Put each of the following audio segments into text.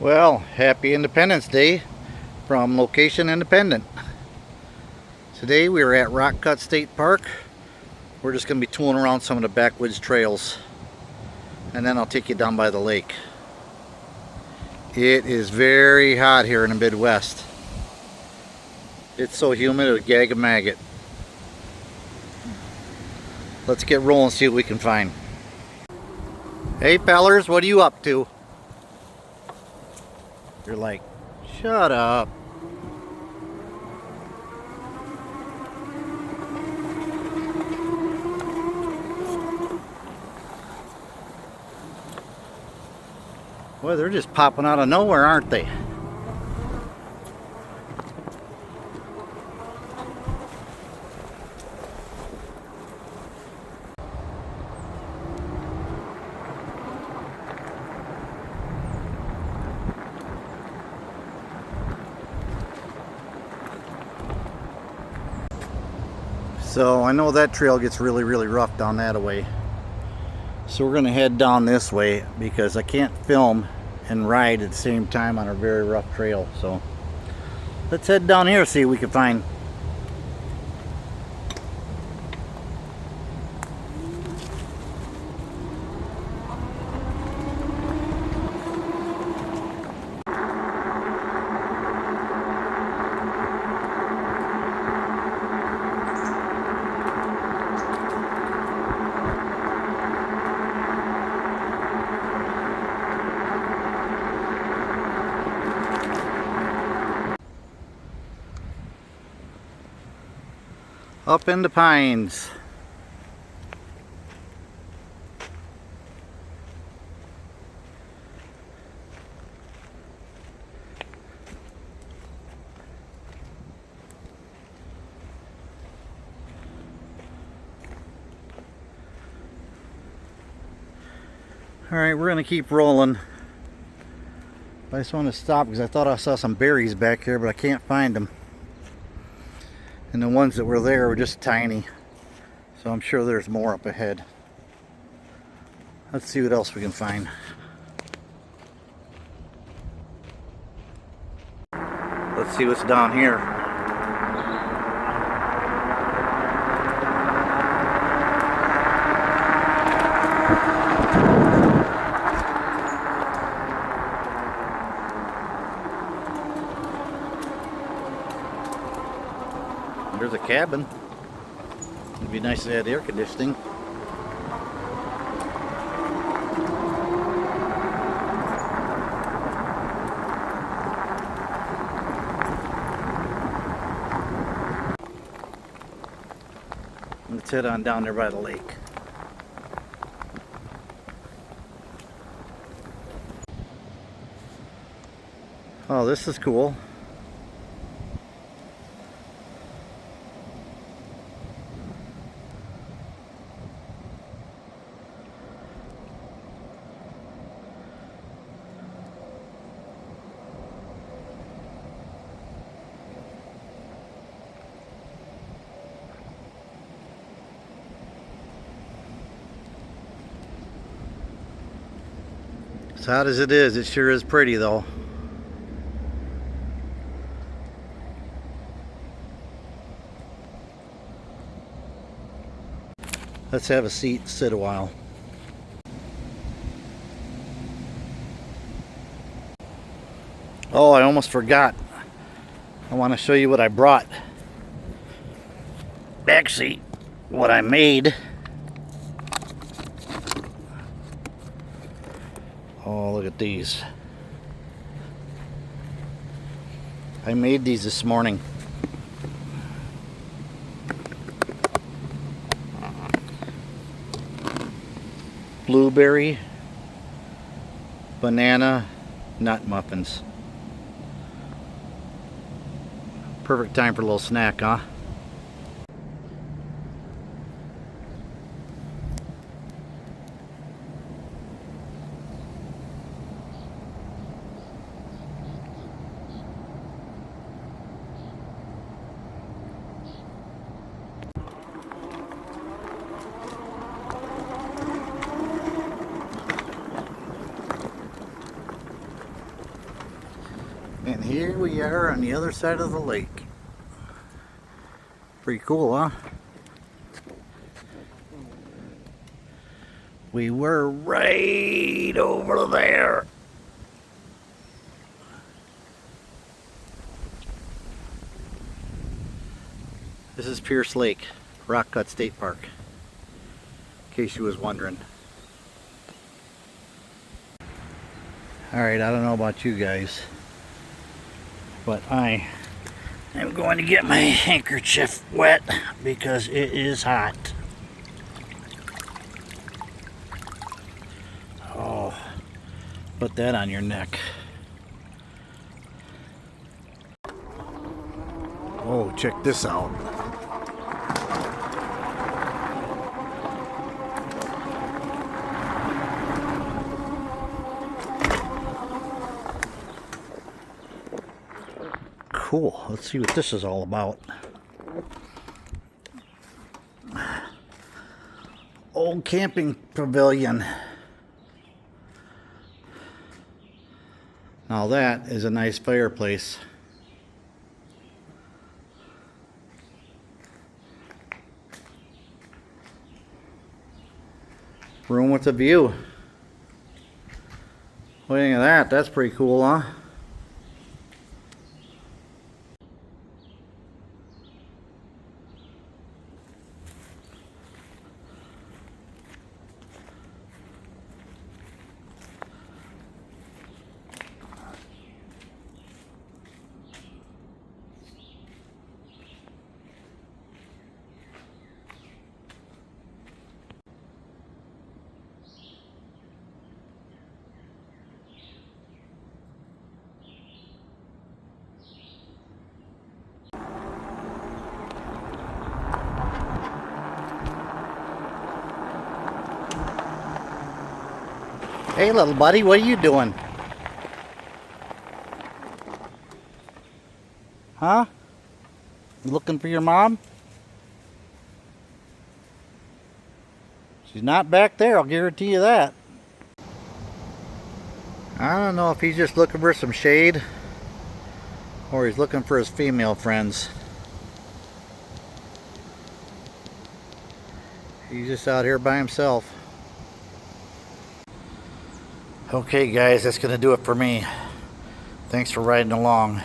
Well, happy Independence Day from Location Independent. Today we are at Rock Cut State Park. We're just going to be tooling around some of the backwoods trails, and then I'll take you down by the lake. It is very hot here in the Midwest. It's so humid it'll gag a maggot. Let's get rolling and see what we can find. Hey fellers, what are you up to? You're like, shut up. Boy, they're just popping out of nowhere, aren't they? So I know that trail gets really rough down that way. So we're gonna head down this way because I can't film and ride at the same time on a very rough trail. So let's head down here and see what we can find. Up in the pines. Alright, we're going to keep rolling. I just want to stop because I thought I saw some berries back here, but I can't find them. And the ones that were there were just tiny. So I'm sure there's more up ahead. Let's see what else we can find. Let's see what's down here. There's a cabin. It'd be nice to have air conditioning. Let's head on down there by the lake. Oh, this is cool. As hot as it is, it sure is pretty though. Let's have a seat and sit a while. Oh, I almost forgot. I want to show you what I brought. Actually, what I made. Oh, look at these. I made these this morning. Blueberry, banana, nut muffins. Perfect time for a little snack, huh? here we are on the other side of the lake. Pretty cool, huh? We were right over there. This is Pierce Lake, Rock Cut State Park, in case you was wondering. Alright, I don't know about you guys, but I am going to get my handkerchief wet because it is hot. Oh, put that on your neck. Oh, check this out. Cool. Let's see what this is all about. Old camping pavilion. Now that is a nice fireplace. Room with a view. What do you think of that? That's pretty cool, huh? Hey little buddy, what are you doing? Huh? You looking for your mom? She's not back there, I'll guarantee you that. I don't know if he's just looking for some shade or he's looking for his female friends. He's just out here by himself. Okay guys, that's going to do it for me. Thanks for riding along.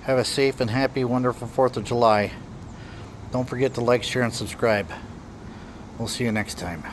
Have a safe and happy, wonderful 4th of July. Don't forget to like, share, and subscribe. We'll see you next time.